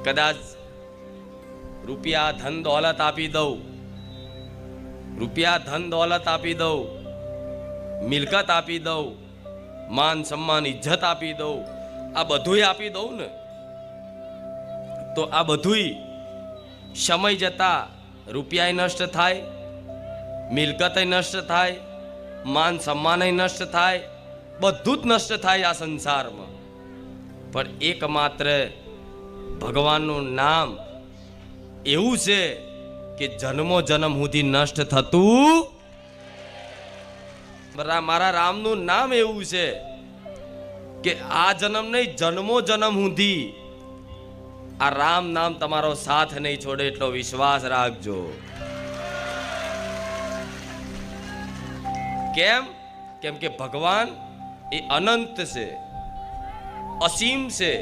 કદાચ રૂપિયા ધન દોલત આપી દઉં, રૂપિયા ધન દોલત આપી દઉં, મિલકત આપી દઉં, માન સન્માન ઇજ્જત આપી દઉં, આ બધુંય આપી દઉં ને તો આ બધુંય સમય જતા રૂપિયાય નષ્ટ થાય, મિલકતય નષ્ટ થાય, માન સન્માનય નષ્ટ થાય, બધું જ નષ્ટ થાય આ સંસારમાં. પણ એકમાત્ર ભગવાનનું નામ એવું છે કે જન્મો જન્મ સુધી નષ્ટ થતું. મારા રામનું નામ એવું છે કે આ જન્મ નહીં, જન્મો જન્મ સુધી આ રામ નામ તમારો સાથ નહીં છોડે, એટલો વિશ્વાસ રાખજો. કેમ? કેમ કે ભગવાન એ અનંત છે, અસીમ છે.